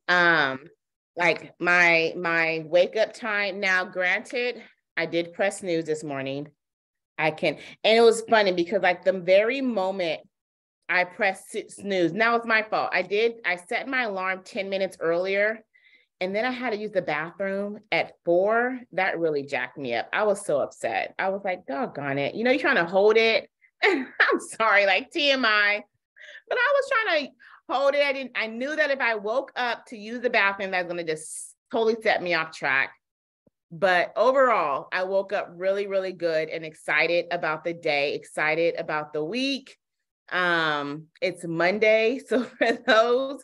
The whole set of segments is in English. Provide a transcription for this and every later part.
Um, like my wake up time. Now, granted, I did press snooze this morning. And it was funny because like the very moment I pressed snooze, now it's my fault. I set my alarm 10 minutes earlier, and then I had to use the bathroom at 4. That really jacked me up. I was so upset. I was like, doggone it. You're trying to hold it. I'm sorry, like TMI, but I was trying to hold it. I knew that if I woke up to use the bathroom, that's going to just totally set me off track. But overall, I woke up really, really good and excited about the day, excited about the week. It's Monday. So for those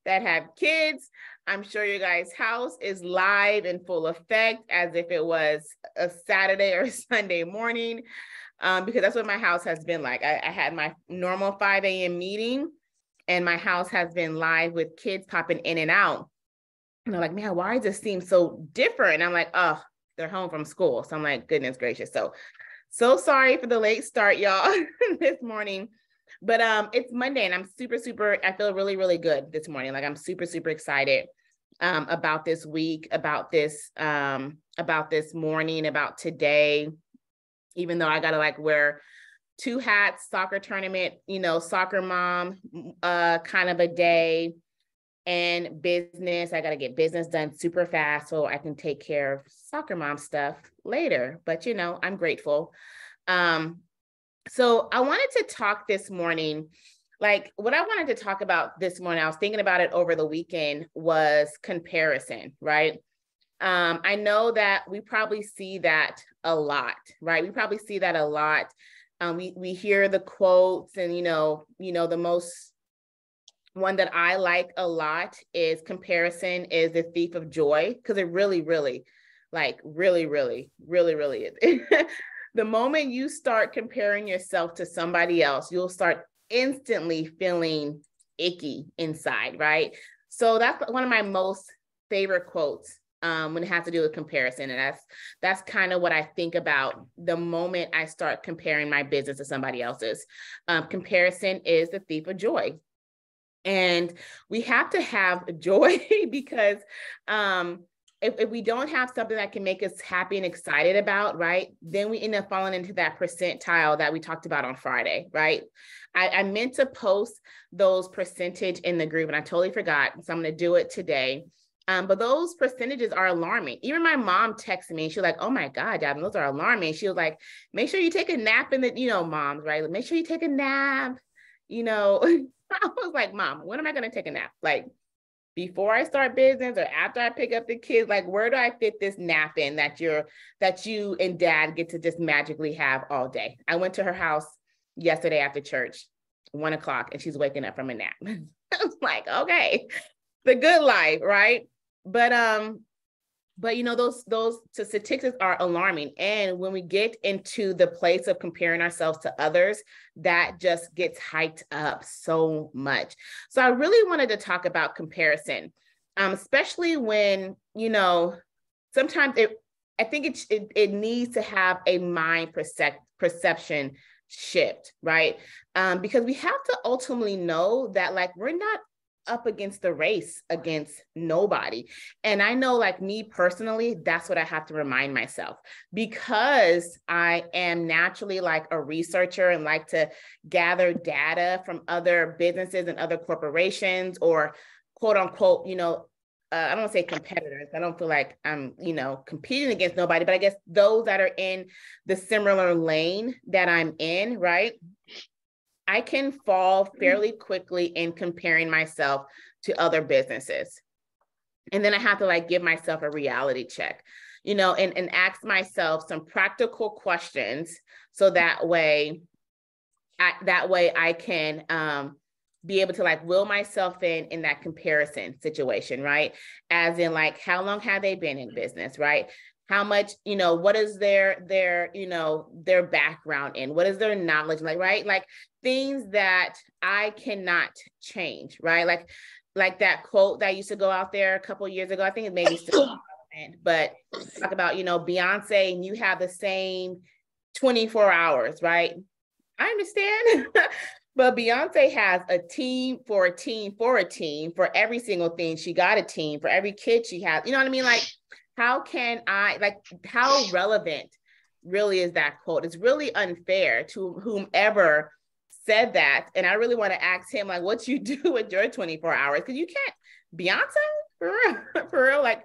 that have kids, I'm sure your guys' house is live in full effect as if it was a Saturday or Sunday morning, because that's what my house has been like. I had my normal 5 a.m. meeting, and my house has been live with kids popping in and out. And they're like, man, why does this seem so different? And I'm like, oh, they're home from school. So I'm like, goodness gracious. So sorry for the late start, y'all, this morning. But it's Monday, and I'm super, I feel really, really good this morning. Like I'm super excited about this week, about this morning, about today, even though I got to like wear 2 hats, soccer tournament, soccer mom kind of a day, and business. I got to get business done super fast so I can take care of soccer mom stuff later. But, I'm grateful. So I wanted to talk this morning, like what I wanted to talk about this morning, I was thinking about it over the weekend, was comparison, right? I know that we probably see that a lot, right? We probably see that a lot. We hear the quotes, and, the most one that I like a lot is comparison is the thief of joy, because it really, really, really is. The moment you start comparing yourself to somebody else, you'll start instantly feeling icky inside, right? So that's one of my most favorite quotes when it has to do with comparison. And that's kind of what I think about the moment I start comparing my business to somebody else's. Comparison is the thief of joy. And we have to have joy because if we don't have something that can make us happy and excited about, right, then we end up falling into that percentile that we talked about on Friday, right? I meant to post those percentage in the group, and I totally forgot, so I'm going to do it today. But those percentages are alarming. Even my mom texted me, and she was like, oh my God, Dad, those are alarming. She was like, make sure you take a nap in the, moms, right? Make sure you take a nap, I was like, Mom, when am I going to take a nap? Like before I start business or after I pick up the kids? Like, where do I fit this nap in that you and Dad get to just magically have all day? I went to her house yesterday after church, 1:00, and she's waking up from a nap. I was like, okay, the good life, right? But those statistics are alarming. And when we get into the place of comparing ourselves to others, that just gets hyped up so much. So I really wanted to talk about comparison, especially when, sometimes I think it needs to have a mind perception shift, right? Because we have to ultimately know that like we're not up against the race against nobody. And I know, like me personally, that's what I have to remind myself, because I am naturally like a researcher and like to gather data from other businesses and other corporations, or quote unquote, I don't want to say competitors. I don't feel like I'm, competing against nobody, but I guess those that are in the similar lane that I'm in, right? I can fall fairly quickly in comparing myself to other businesses. And then I have to like give myself a reality check, and ask myself some practical questions. So that way I can be able to like will myself in that comparison situation, right? As in like, how long have they been in business, right? How much, what is their background in? What is their knowledge like, right? Like things that I cannot change, right? Like that quote that used to go out there a couple of years ago. I think it maybe still, but talk about, Beyonce, and you have the same 24 hours, right? I understand. But Beyonce has a team for a team for a team for every single thing. She got a team for every kid she has. You know what I mean? Like, how can I, like, how relevant really is that quote? It's really unfair to whomever said that. And I really want to ask him, like, what you do with your 24 hours? Because you can't, Beyonce, for real, for real, like,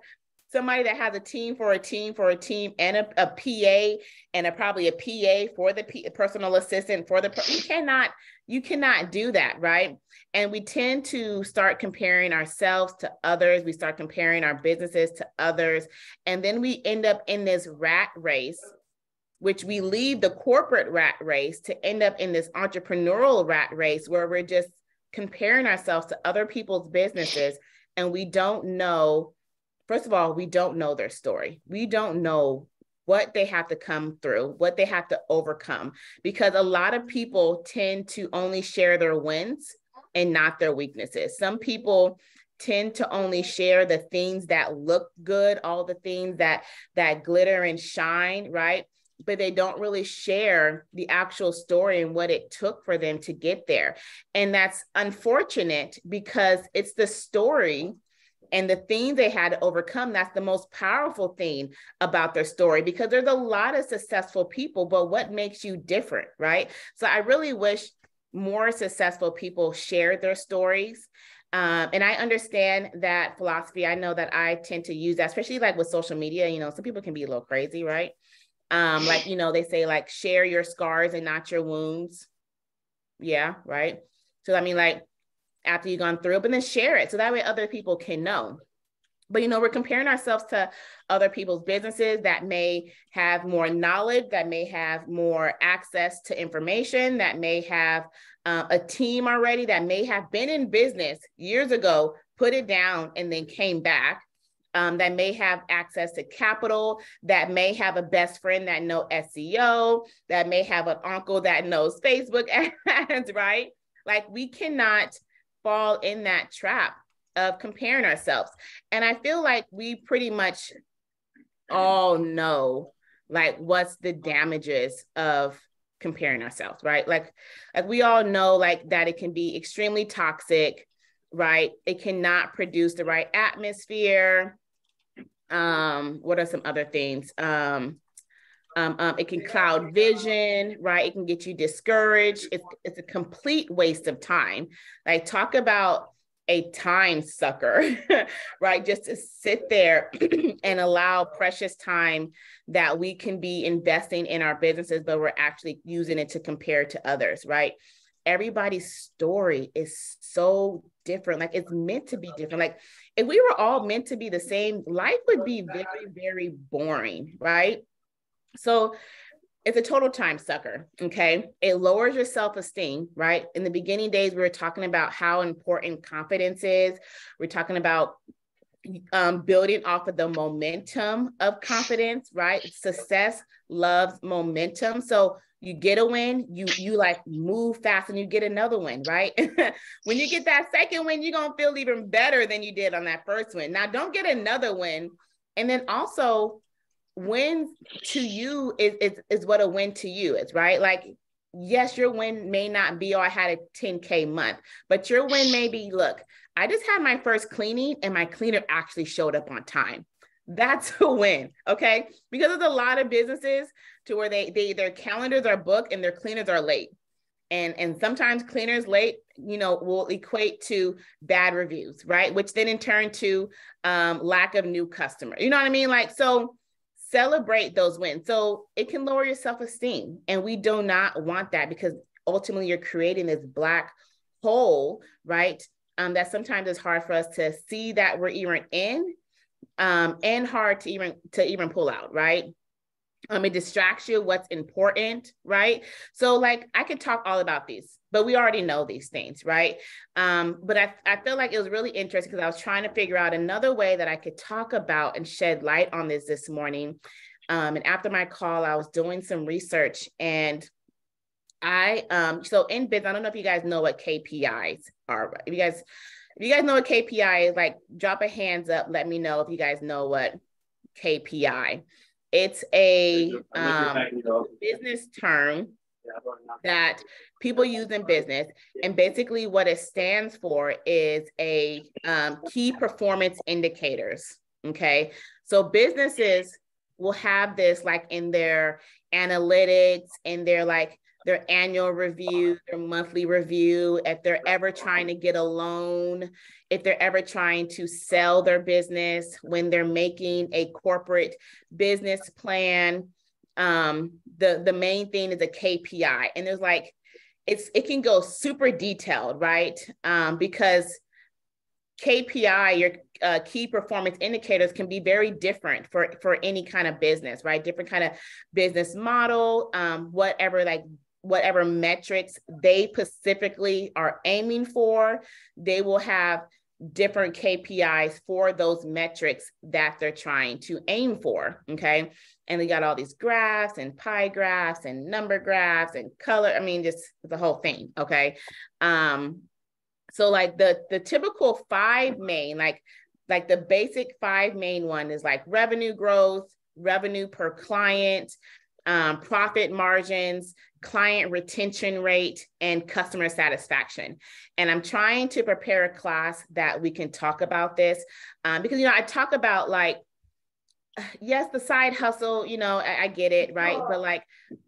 somebody that has a team for a team for a team and a PA and probably a PA for the personal assistant for the, you cannot do that, right? And we tend to start comparing ourselves to others. We start comparing our businesses to others. And then we end up in this rat race, which we leave the corporate rat race to end up in this entrepreneurial rat race where we're just comparing ourselves to other people's businesses. And we don't know, first of all, we don't know their story. We don't know what they have to come through, what they have to overcome, because a lot of people tend to only share their wins and not their weaknesses. Some people tend to only share the things that look good, all the things that glitter and shine, right? But they don't really share the actual story and what it took for them to get there. And that's unfortunate because it's the story and the things they had to overcome. That's the most powerful thing about their story, because there's a lot of successful people, but what makes you different, right? So I really wish more successful people shared their stories. And I understand that philosophy. I know that I tend to use that, especially like with social media. You know, some people can be a little crazy, right? Like, you know, they say like, share your scars and not your wounds. Yeah, right. So I mean, like, after you've gone through it, but then share it so that way other people can know. But, you know, we're comparing ourselves to other people's businesses that may have more knowledge, that may have more access to information, that may have a team already, that may have been in business years ago, put it down and then came back. That may have access to capital, that may have a best friend that knows SEO, that may have an uncle that knows Facebook ads, right? Like, we cannot fall in that trap of comparing ourselves. And I feel like we pretty much all know like what's the damages of comparing ourselves, right? Like we all know like that it can be extremely toxic, right? It cannot produce the right atmosphere. What are some other things? It can cloud vision, right? It can get you discouraged. It's a complete waste of time. Like, talk about a time sucker, right? Just to sit there and allow precious time that we can be investing in our businesses, but we're actually using it to compare to others, right? Everybody's story is so different. Like, it's meant to be different. Like, if we were all meant to be the same, life would be very, very boring, right? So it's a total time sucker, okay? It lowers your self-esteem, right? In the beginning days, we were talking about how important confidence is. We're talking about building off of the momentum of confidence, right? Success loves momentum. So you get a win, you like move fast and you get another win, right? When you get that second win, you're going to feel even better than you did on that first win. Now, don't get another win. And then also, win to you is what a win to you is, right? Like, yes, your win may not be, oh, I had a 10K month, but your win may be, look, I just had my first cleaning and my cleaner actually showed up on time. That's a win, okay? Because there's a lot of businesses to where their calendars are booked and their cleaners are late. And sometimes cleaners late, you know, will equate to bad reviews, right? Which then in turn to lack of new customers. You know what I mean? Like, so celebrate those wins. So it can lower your self-esteem. And we do not want that, because ultimately you're creating this black hole, right? That sometimes it's hard for us to see that we're even in, and hard to even pull out, right? It distracts you what's important, right? So like, I could talk all about these, but we already know these things, right? But I feel like it was really interesting because I was trying to figure out another way that I could talk about and shed light on this morning. And after my call, I was doing some research, and so in business, I don't know if you guys know what KPIs are. If you guys know what KPI is, like, drop a hands up, let me know if you guys know what KPI. It's a business term that people use in business. And basically what it stands for is a key performance indicators. Okay. So businesses will have this like in their analytics, in their annual review, their monthly review, if they're ever trying to get a loan, if they're ever trying to sell their business, when they're making a corporate business plan. The main thing is a KPI, and there's like, it can go super detailed, right? Because KPI, your key performance indicators, can be very different for any kind of business, right? Different kind of business model, whatever metrics they specifically are aiming for, they will have different KPIs for those metrics that they're trying to aim for, okay? And we got all these graphs and pie graphs and number graphs and color, I mean, just the whole thing, okay? So like the typical five main, like the basic five main one is like revenue growth, revenue per client, profit margins, client retention rate, and customer satisfaction. And I'm trying to prepare a class that we can talk about this because, I talk about like, yes, the side hustle, I get it, right? But like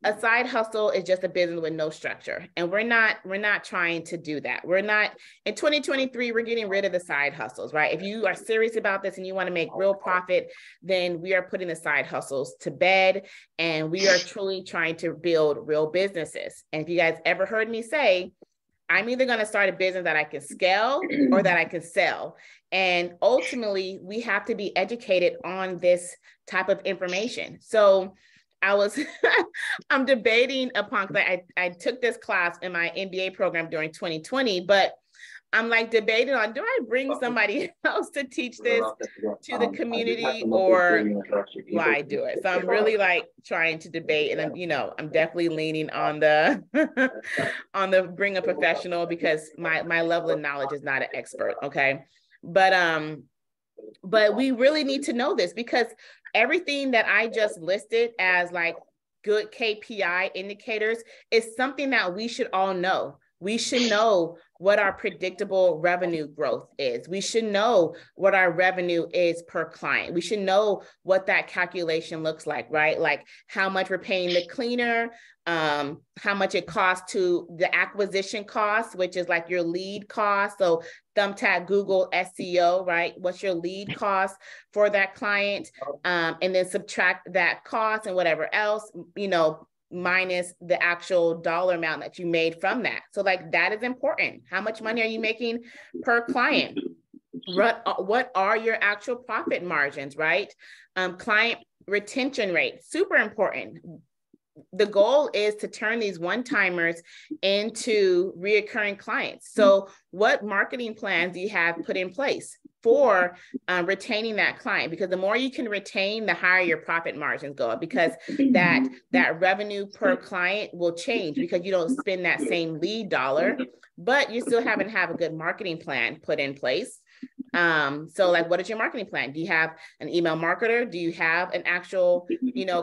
a side hustle is just a business with no structure. And we're not trying to do that. We're not, in 2023, we're getting rid of the side hustles, right? If you are serious about this and you want to make real profit, then we are putting the side hustles to bed, and we are truly trying to build real businesses. And if you guys ever heard me say, I'm either going to start a business that I can scale or that I can sell. And ultimately, we have to be educated on this type of information. So I'm debating upon, because I took this class in my MBA program during 2020, but I'm like debating on, do I bring somebody else to teach this to the community, or do I do it? So I'm really like trying to debate, and I'm definitely leaning on the on the bring a professional, because my level of knowledge is not an expert. Okay. But we really need to know this, because everything that I just listed as like good KPI indicators is something that we should all know. We should know what our predictable revenue growth is. We should know what our revenue is per client. We should know what that calculation looks like, right? Like how much we're paying the cleaner, how much it costs to the acquisition cost, which is like your lead cost. So Thumbtack, Google, SEO, right? What's your lead cost for that client? And then subtract that cost and whatever else, minus the actual dollar amount that you made from that. So like that is important. How much money are you making per client? What are your actual profit margins, right? Client retention rate, super important. The goal is to turn these one-timers into reoccurring clients. So what marketing plans do you have put in place for retaining that client? Because the more you can retain, the higher your profit margins go up, because that revenue per client will change, because you don't spend that same lead dollar, but you still haven't have a good marketing plan put in place. So like, what is your marketing plan? Do you have an email marketer? Do you have an actual,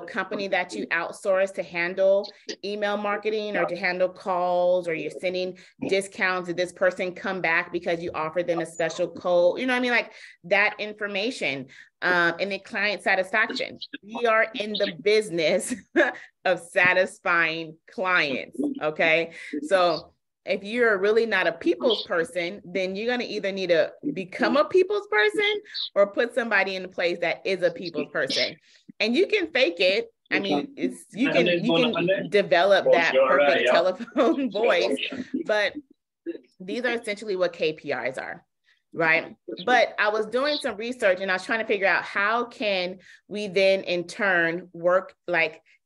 company that you outsource to handle email marketing or to handle calls, or you're sending discounts? Did this person come back because you offered them a special code? You know what I mean? Like that information, and then client satisfaction. We are in the business of satisfying clients. Okay. So if you're really not a people's person, then you're going to either need to become a people's person or put somebody in place that is a people's person. And you can fake it. I mean, you can develop that perfect telephone voice, but these are essentially what KPIs are, right? But I was doing some research and I was trying to figure out how can we then in turn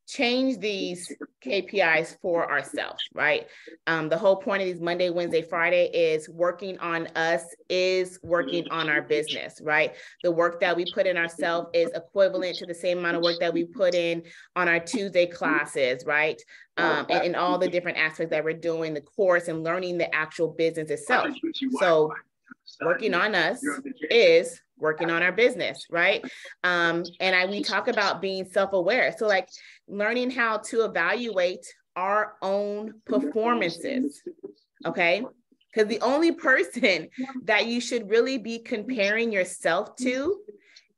change these KPIs for ourselves, right? The whole point of these Monday, Wednesday, Friday is working on us is working on our business, right? The work that we put in ourselves is equivalent to the same amount of work that we put in on our Tuesday classes, right? And all the different aspects that we're doing, the course and learning the actual business itself. So working on us is working on our business, right? We talk about being self-aware. So like learning how to evaluate our own performances, okay? Because the only person that you should really be comparing yourself to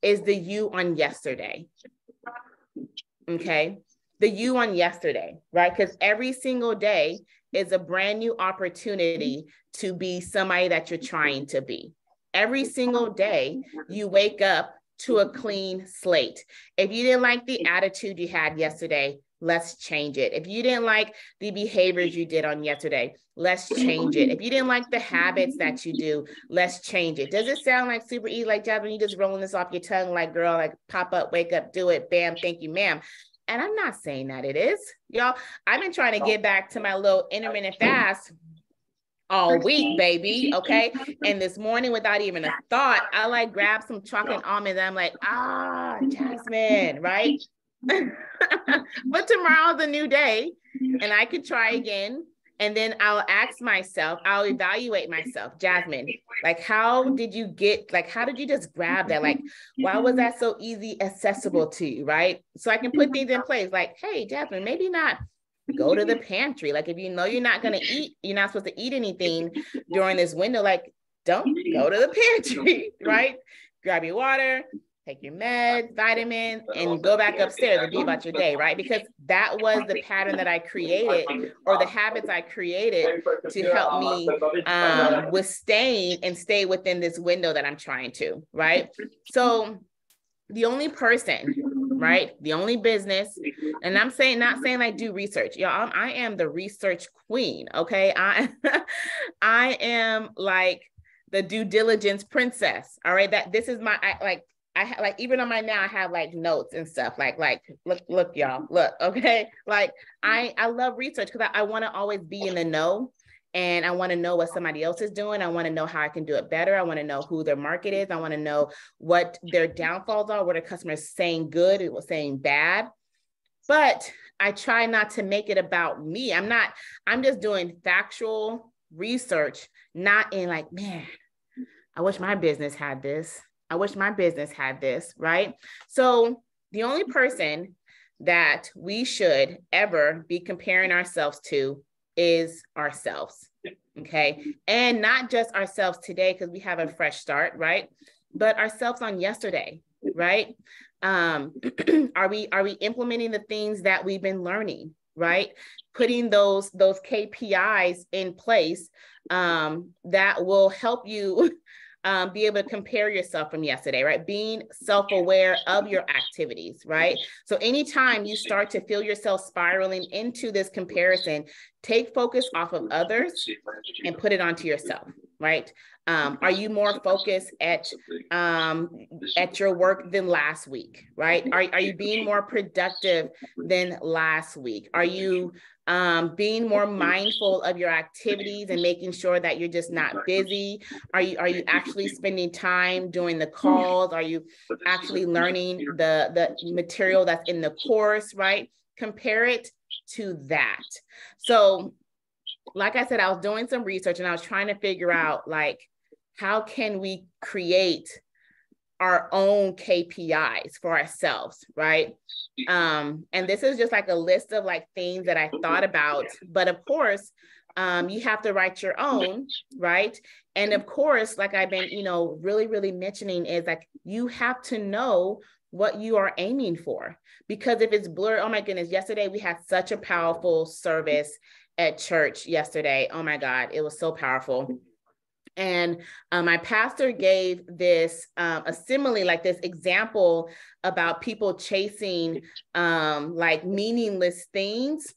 is the you on yesterday, okay? The you on yesterday, right? Because every single day is a brand new opportunity to be somebody that you're trying to be. Every single day you wake up to a clean slate. If you didn't like the attitude you had yesterday, let's change it. If you didn't like the behaviors you did on yesterday, let's change it. If you didn't like the habits that you do, let's change it. Does it sound like super easy, like Jasmine, you just rolling this off your tongue, like girl, like pop up, wake up, do it, bam, thank you, ma'am. And I'm not saying that it is, y'all. I've been trying to get back to my little intermittent fast all week, baby, okay? And this morning, without even a thought, I like grabbed some chocolate almonds and I'm like, Jasmine, right? But tomorrow's a new day and I could try again. And then I'll ask myself, I'll evaluate myself, Jasmine, like, how did you just grab that? Like, why was that so easy, accessible to you, right? So I can put things in place like, hey, Jasmine, maybe not go to the pantry. Like, if you know you're not going to eat, you're not supposed to eat anything during this window, like, don't go to the pantry, right? Grab your water, take your meds, vitamins, and go back upstairs and be about your day, right? Because that was the pattern that I created, or the habits I created to help me withstand and stay within this window that I'm trying to, right? So the only person, right? The only business, and I'm saying, not saying like do research. Y'all, I am the research queen, okay? I am like the due diligence princess, all right? That this is my, I have like, even on my now, I have like notes and stuff like look, y'all, look, okay. Like I love research because I want to always be in the know, and I want to know what somebody else is doing. I want to know how I can do it better. I want to know who their market is. I want to know what their downfalls are, what their customers saying good, it was saying bad. But I try not to make it about me. I'm just doing factual research, not in like, man, I wish my business had this. I wish my business had this, right? So the only person that we should ever be comparing ourselves to is ourselves, okay? And not just ourselves today, because we have a fresh start, right? But ourselves on yesterday, right? Are we implementing the things that we've been learning, right? Putting those KPIs in place that will help you be able to compare yourself from yesterday, right? Being self-aware of your activities, right? So anytime you start to feel yourself spiraling into this comparison, take focus off of others and put it onto yourself, right? Are you more focused at your work than last week, right? Are you being more productive than last week? Are you being more mindful of your activities and making sure that you're just not busy? Are you actually spending time doing the calls? Are you actually learning the material that's in the course, right? Compare it to that. So like I said, I was doing some research and I was trying to figure out like, how can we create our own KPIs for ourselves, right? And this is just like a list of like things that I thought about, but of course, you have to write your own, right? And of course, like I've been, really, really mentioning is like, you have to know what you are aiming for, because if it's blurred, oh my goodness, yesterday we had such a powerful service at church yesterday. Oh my God, it was so powerful. And my pastor gave this a simile, like this example about people chasing like meaningless things.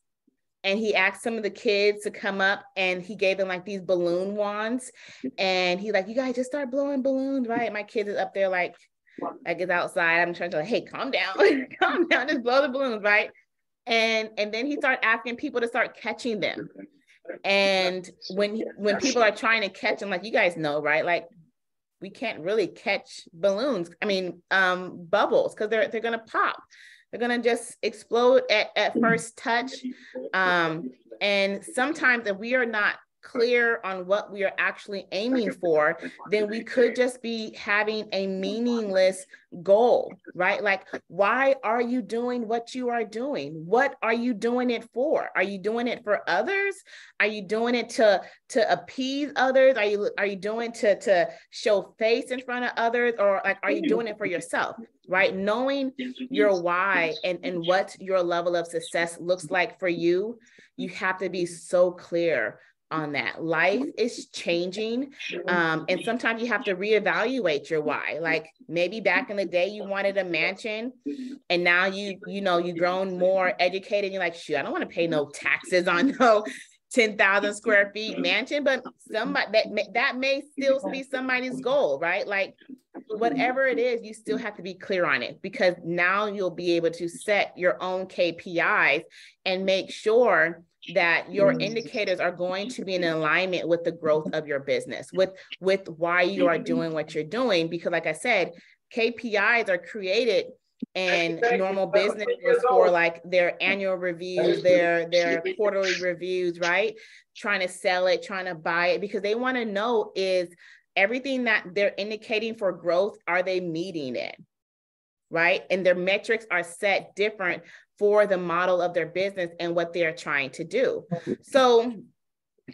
And he asked some of the kids to come up and he gave them like these balloon wands. And he's like, you guys just start blowing balloons, right? My kids is up there like it's outside. I'm trying to like, hey, calm down, calm down, just blow the balloons, right? And then he started asking people to start catching them. And when people are trying to catch them, like you guys know, right? Like we can't really catch balloons. I mean, bubbles, because they're gonna pop. They're gonna just explode at first touch. And sometimes if we are not clear on what we are actually aiming for, then we could just be having a meaningless goal, right? Like, why are you doing what you are doing? What are you doing it for? Are you doing it for others? Are you doing it to appease others? Are you doing to show face in front of others? Or like, are you doing it for yourself, right? Knowing your why and what your level of success looks like for you, you have to be so clear on that. Life is changing. And sometimes you have to reevaluate your why. Like maybe back in the day, you wanted a mansion and now you've grown more educated. You're like, shoot, I don't want to pay no taxes on no 10,000 square feet mansion, but somebody that may still be somebody's goal, right? Like whatever it is, you still have to be clear on it, because now you'll be able to set your own KPIs and make sure that your indicators are going to be in alignment with the growth of your business, with why you are doing what you're doing. Because like I said, KPIs are created in normal businesses for like their annual reviews, their quarterly reviews, right? Trying to sell it, trying to buy it, because they want to know, is everything that they're indicating for growth, are they meeting it, right? And their metrics are set different for the model of their business and what they're trying to do. So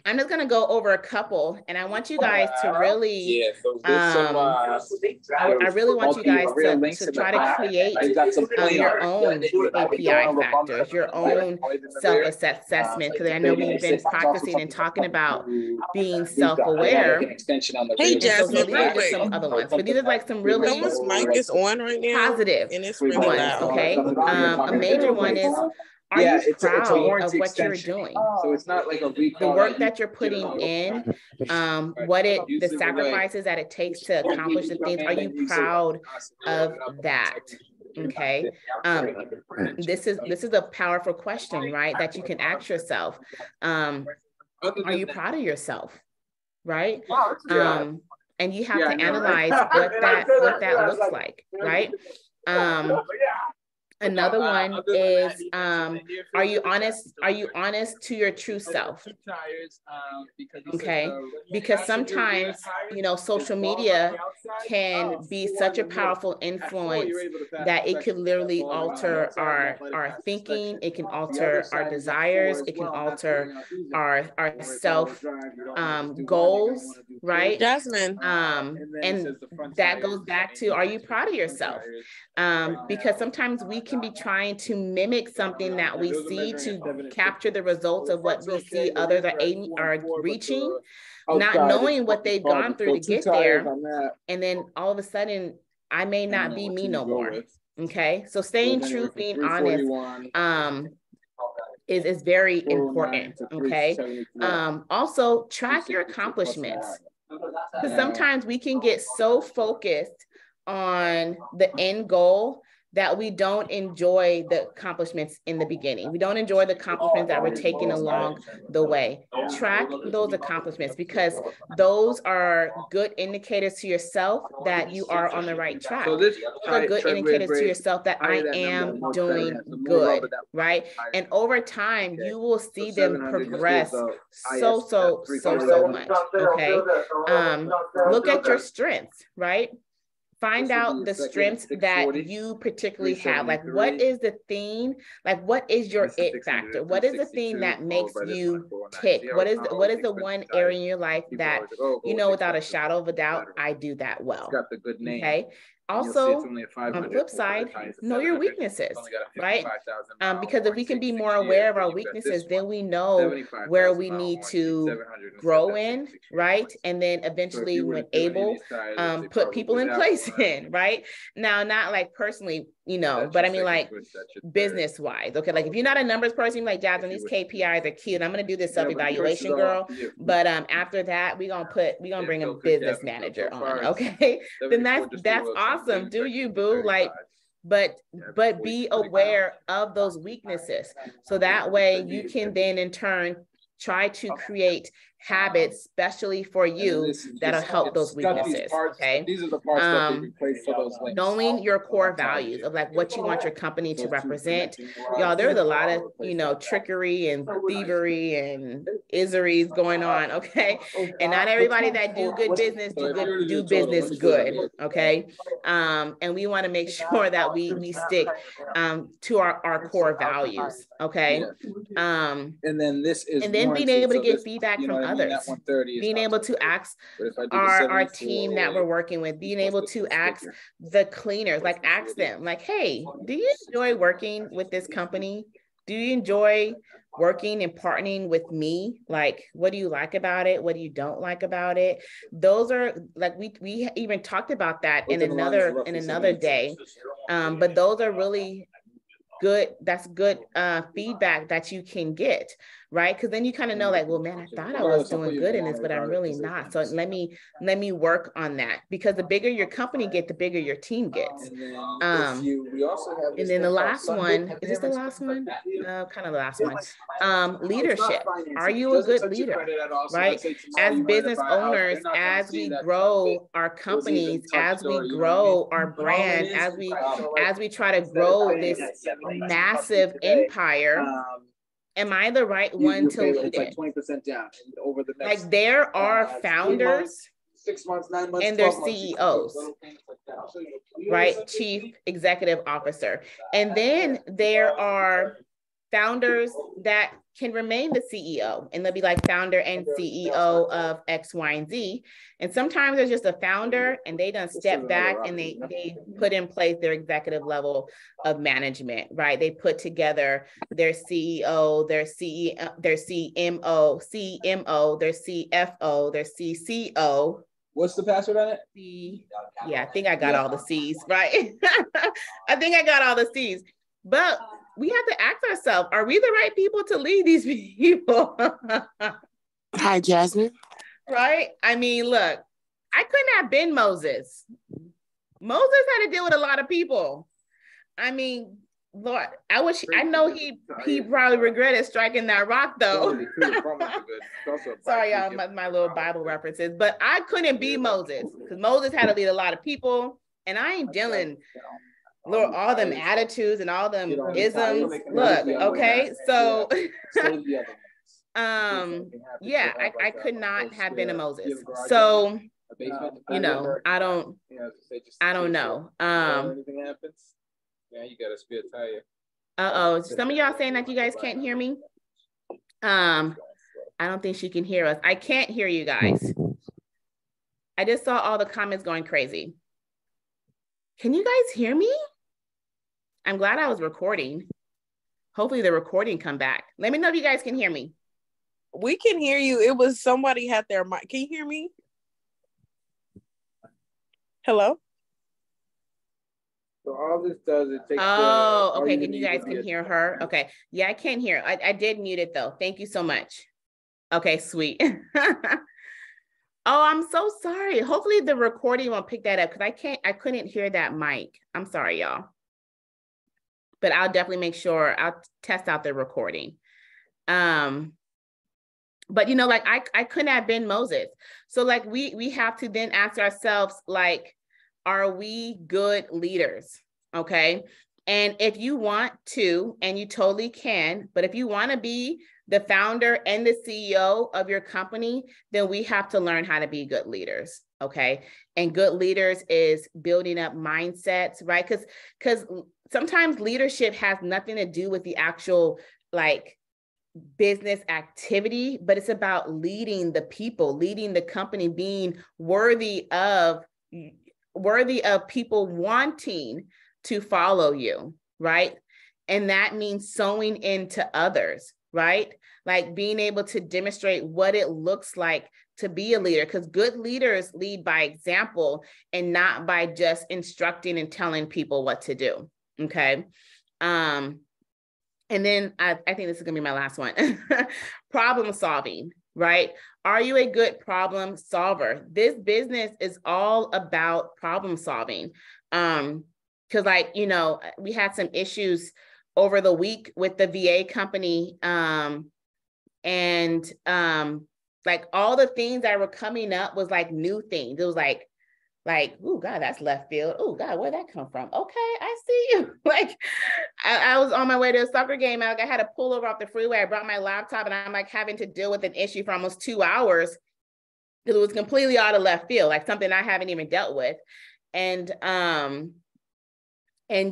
I'm just going to go over a couple, and I want you guys to really, I really want you guys to try to create your own KPI factors, your own self-assessment, because I know we've been practicing and talking about being self-aware. Hey, Jasmine, so these are just some other ones, but these are like some really someone's mic is on right now, positive and it's really ones, loud. okay? A major one is, are you proud of what you're doing? So it's not like a the work that you're putting in, the sacrifices that it takes to accomplish the things. Are you proud of that? Okay. This is a powerful question, right? That you can ask yourself. Are you proud of yourself? Right? And you have to analyze what that looks like, right? Another one is, are you honest to your true self? Okay, because sometimes, social media can be such a powerful influence that it could literally alter our thinking. It can alter our desires. It can alter our self goals, right? Jasmine. And that goes back to, are you proud of yourself? Because sometimes we can be trying to mimic something that we see to capture the results of what we see others are reaching, not knowing what they've gone through to get there. And then all of a sudden, I may not be me no more. Okay. So staying true, being honest, is very important. Okay. Also track your accomplishments, because sometimes we can get so focused on the end goal that we don't enjoy the accomplishments in the beginning. We don't enjoy the accomplishments that we're taking along the way. Track those accomplishments, because those are good indicators to yourself that you are on the right track. Those are good indicators to yourself that I am doing good, right? And over time, you will see them progress so much, okay? Look at your strengths, right? Find out the strengths that you particularly have. Like, what is the thing? Like, what is your it factor? What is the thing that makes you tick? What is the one area in your life that, without a shadow of a doubt, I do that well? Okay. Also, on the flip side, know your weaknesses, right? Because if we can be more aware of our weaknesses, then we know where we need to grow in, right? And then eventually, when able, put people in place in, right? Now, not like personally, but I mean like business wise. Okay, like if you're not a numbers person, you're like, Jasmine, these KPIs are cute. I'm gonna do this self-evaluation, girl. But after that, we're gonna bring a business manager on. Okay, then that's awesome. Do you, boo? Like, but be aware of those weaknesses, so that way you can then in turn try to create habits, especially for you, that'll help those weaknesses. Okay. These are the parts that they replace for those links. Knowing your core values of like what you want your company to represent. Y'all, there's a lot of, you know, trickery and thievery and isseries going on. Okay. And not everybody that do good business do business good. Okay. And we want to make sure that we stick to our core values. Okay. And then this is, and then being able to get feedback from others, being able to ask our team that we're working with, being able to ask the cleaners, like ask them like, hey, do you enjoy working with this company? Do you enjoy working and partnering with me? Like, what do you like about it? What do you don't like about it? Those are like, we even talked about that in another day. But those are really good. That's good feedback that you can get, right? Because then you kind of know like, well, man, I thought I was doing good in this, but I'm really not. So let me work on that, because the bigger your company gets, the bigger your team gets. And then the last one, is this the last one? Kind of the last one. Leadership. Are you a good leader, right? As business owners, as we grow our companies, as we grow our brand, as we try to grow this massive empire, am I the right one to lead it? 20% down over the next, like there are founders 6 months, 9 months, and their CEOs, right? Chief Executive Officer. And then there are founders that can remain the CEO, and they'll be like founder and CEO of X, Y, and Z. And sometimes there's just a founder and they done step back and they put in place their executive level of management, right? They put together their CEO, their CMO, their CFO, their CCO. What's the password on it? Yeah, I think I got all the C's, right? I think I got all the C's. But we have to ask ourselves, are we the right people to lead these people? Hi, Jasmine. Right? I mean, look, I couldn't have been Moses. Moses had to deal with a lot of people. I mean, Lord, I know he probably regretted striking that rock though. Sorry, y'all, my little Bible references, but I couldn't be Moses because Moses had to lead a lot of people, and I ain't dealing, Lord, all them attitudes and all them isms. Look, okay, so yeah, I could not have been a Moses. So you know, I don't know. Anything happens? Yeah, you got a spare tire. Uh-oh, some of y'all saying that you guys can't hear me. I don't think she can hear us. I can't hear you guys. I just saw all the comments going crazy. Can you guys hear me? I'm glad I was recording. Hopefully the recording come back. Let me know if you guys can hear me. We can hear you. It was somebody had their mic. Can you hear me? Hello? So all this does, it takes. Okay. Then you guys can hear her. Okay. Yeah, I can hear. I did mute it though. Thank you so much. Okay, sweet. Oh, I'm so sorry. Hopefully the recording won't pick that up because I couldn't hear that mic. I'm sorry, y'all. But I'll definitely make sure I'll test out the recording. But you know, like I couldn't have been Moses. So like we have to then ask ourselves, like, are we good leaders? Okay. And if you want to, and you totally can, but if you want to be the founder and the CEO of your company, then we have to learn how to be good leaders. Okay. And good leaders is building up mindsets, right? Because sometimes leadership has nothing to do with the actual like business activity, but it's about leading the people, leading the company, being worthy of people wanting to follow you, right? And that means sowing into others, right? Like being able to demonstrate what it looks like to be a leader, because good leaders lead by example and not by just instructing and telling people what to do, okay? And then I think this is gonna be my last one. Problem solving, right? Are you a good problem solver? This business is all about problem solving. Because like, you know, we had some issues over the week with the VA company. Like all the things that were coming up was like new things. It was like, oh God, that's left field. Oh God, where'd that come from? Okay, I see you. Like I was on my way to a soccer game. I had to pull over off the freeway. I brought my laptop and I'm like having to deal with an issue for almost 2 hours because it was completely out of left field, like something I haven't even dealt with. And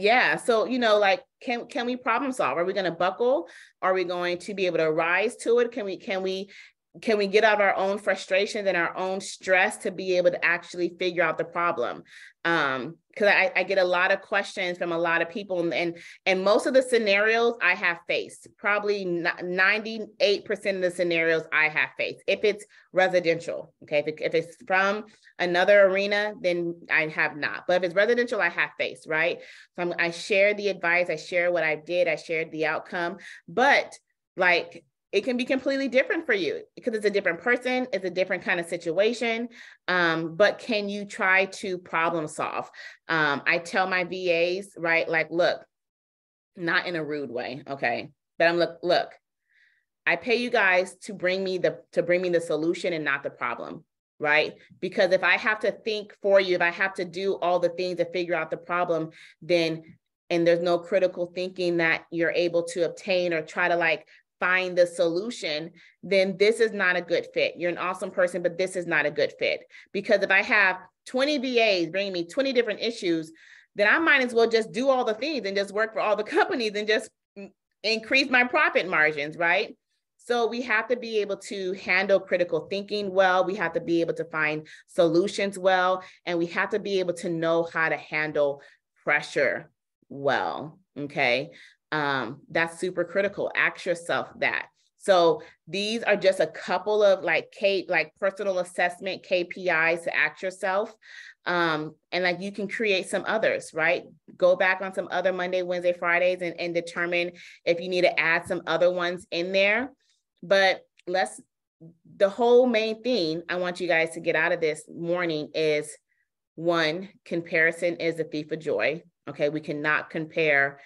yeah, so, you know, like, can we problem solve? Are we going to buckle? Are we going to be able to rise to it? Can we get out of our own frustrations and our own stress to be able to actually figure out the problem? Because I get a lot of questions from a lot of people, and most of the scenarios I have faced, probably 98% of the scenarios I have faced, if it's residential, okay, if it's from another arena, then I have not. But if it's residential, I have faced, right? So I share the advice, I share what I did, I shared the outcome, but like, it can be completely different for you because it's a different person, it's a different kind of situation. But can you try to problem solve? I tell my VAs, right? Like, look, not in a rude way, okay? But I'm look, I pay you guys to bring me the solution and not the problem, right? Because if I have to think for you, if I have to do all the things to figure out the problem, then, and there's no critical thinking that you're able to obtain or try to like find the solution, then this is not a good fit. You're an awesome person, but this is not a good fit. Because if I have 20 VAs bringing me 20 different issues, then I might as well just do all the things and just work for all the companies and just increase my profit margins, right? So we have to be able to handle critical thinking well. We have to be able to find solutions well, and we have to be able to know how to handle pressure well, okay? That's super critical. Ask yourself that. So these are just a couple of like personal assessment KPIs to ask yourself. And like you can create some others, right? Go back on some other Monday, Wednesday, Fridays and determine if you need to add some other ones in there. But the whole main thing I want you guys to get out of this morning is, one, comparison is the thief of joy. Okay, we cannot compare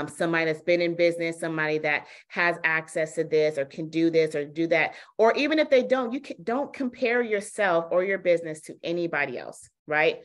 somebody that's been in business, somebody that has access to this or can do this or do that. Or even if they don't, don't compare yourself or your business to anybody else, right?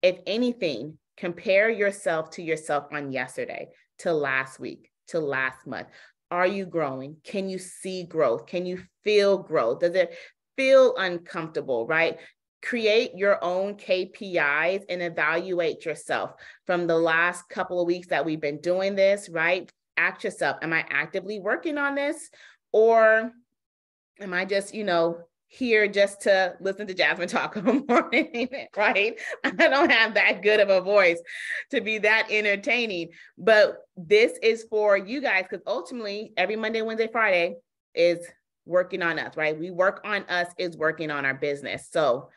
If anything, compare yourself to yourself on yesterday, to last week, to last month. Are you growing? Can you see growth? Can you feel growth? Does it feel uncomfortable, right? Create your own KPIs and evaluate yourself from the last couple of weeks that we've been doing this, right? Ask yourself, am I actively working on this? Or am I just, here just to listen to Jasmine talk all morning, right? I don't have that good of a voice to be that entertaining, but this is for you guys, because ultimately every Monday, Wednesday, Friday is working on us, right? We work on us is working on our business. So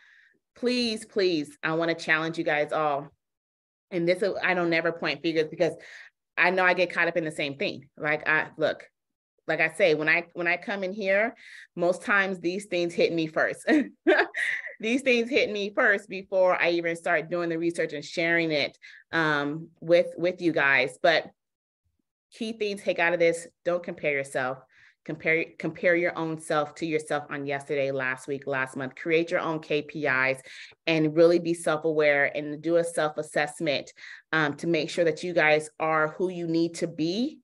please, I want to challenge you guys all. And this, I don't never point fingers because I know I get caught up in the same thing. Like I say, when I come in here, most times these things hit me first. These things hit me first before I even start doing the research and sharing it with you guys. But key things take out of this: don't compare yourself. Compare your own self to yourself on yesterday, last week, last month. Create your own KPIs and really be self-aware and do a self-assessment to make sure that you guys are who you need to be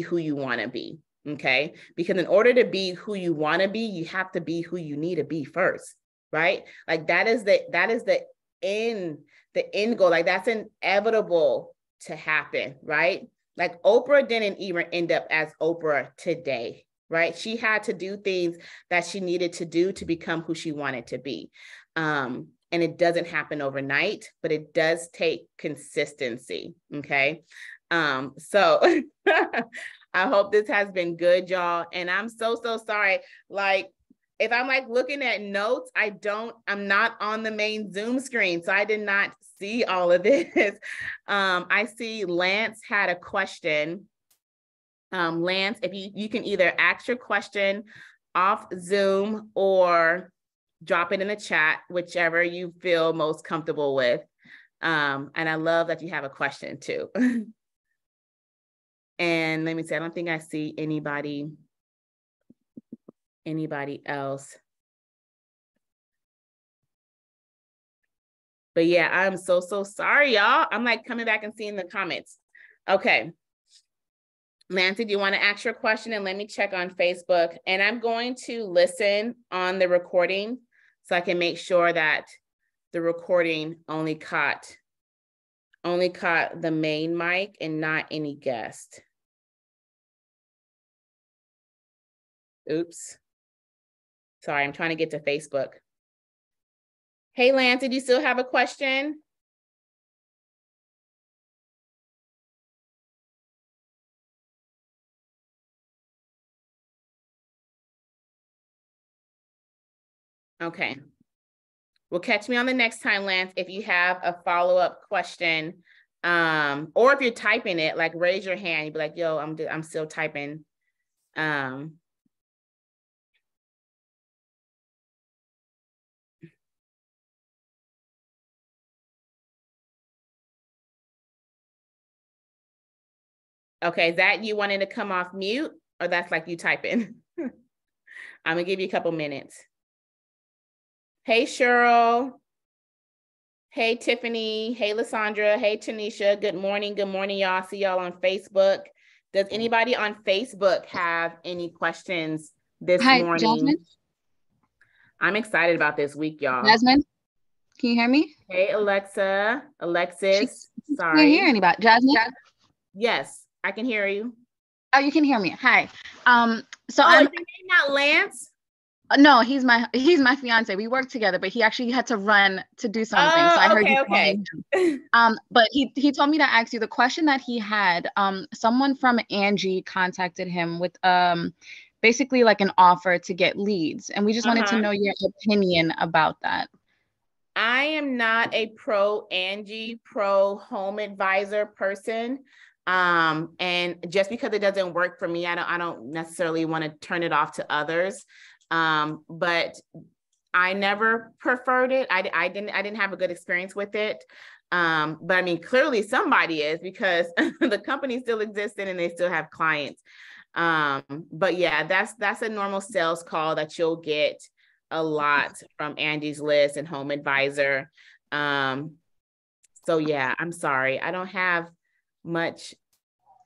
who you want to be. Okay. Because in order to be who you want to be, you have to be who you need to be first, right? Like that is the end goal. Like that's inevitable to happen, right? Like Oprah didn't even end up as Oprah today, right? She had to do things that she needed to do to become who she wanted to be. And it doesn't happen overnight, but it does take consistency. Okay. So I hope this has been good, y'all. And I'm so sorry. Like, if I'm like looking at notes, I'm not on the main Zoom screen. So I did not see all of this. I see Lance had a question. Lance, if you can either ask your question off Zoom or drop it in the chat, whichever you feel most comfortable with. And I love that you have a question too. And let me see, I don't think I see anybody else But yeah, I'm so sorry, y'all. I'm like coming back and seeing the comments. Okay. Nancy, do you want to ask your question? And let me check on Facebook. And I'm going to listen on the recording so I can make sure that the recording only caught the main mic and not any guest. Oops. Sorry, I'm trying to get to Facebook. Hey, Lance, did you still have a question? Okay. Well, catch me on the next time, Lance, if you have a follow-up question, or if you're typing it, like raise your hand. You'd be like, yo, I'm still typing. Okay, is that you wanting to come off mute, or that's like you typing? I'm gonna give you a couple minutes. Hey, Cheryl. Hey, Tiffany. Hey, Lysandra. Hey, Tanisha. Good morning. Good morning, y'all. See y'all on Facebook. Does anybody on Facebook have any questions this morning? Jasmine. I'm excited about this week, y'all. Jasmine, can you hear me? Hey, Alexis. Sorry. Can't hear anybody. Jasmine? Yes, I can hear you. Oh, you can hear me. Hi. So is your name not Lance? No, he's my fiance. We work together, but he actually had to run to do something. So I heard you calling him. But he told me to ask you the question that he had. Someone from Angie contacted him with basically like an offer to get leads, and we just wanted to know your opinion about that. I am not a pro Angie, pro home advisor person. And just because it doesn't work for me, I don't necessarily want to turn it off to others. But I never preferred it. I didn't have a good experience with it. But I mean, clearly somebody is, because the company still existed and they still have clients. But yeah, that's a normal sales call that you'll get a lot from Angie's List and Home Advisor. So yeah, I'm sorry. I don't have much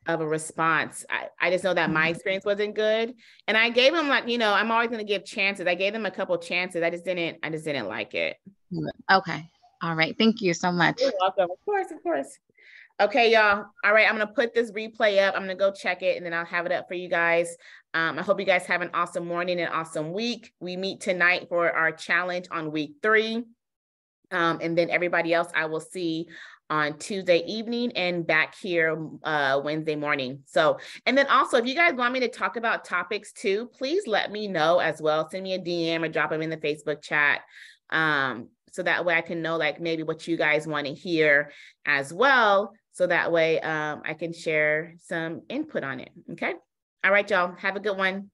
of a response. I just know that my experience wasn't good. And I gave him, like, I'm always going to give chances. I gave them a couple chances. I just didn't like it. Okay. All right. Thank you so much. You're welcome. Of course. Okay, y'all. All right. I'm going to put this replay up. I'm going to go check it and then I'll have it up for you guys. I hope you guys have an awesome morning and awesome week. We meet tonight for our challenge on week 3. And then everybody else I will see on Tuesday evening and back here Wednesday morning. So, and then also, if you guys want me to talk about topics too, please let me know as well. Send me a DM or drop them in the Facebook chat. So that way I can know, like, maybe what you guys want to hear as well. So that way I can share some input on it. Okay. All right, y'all. Have a good one.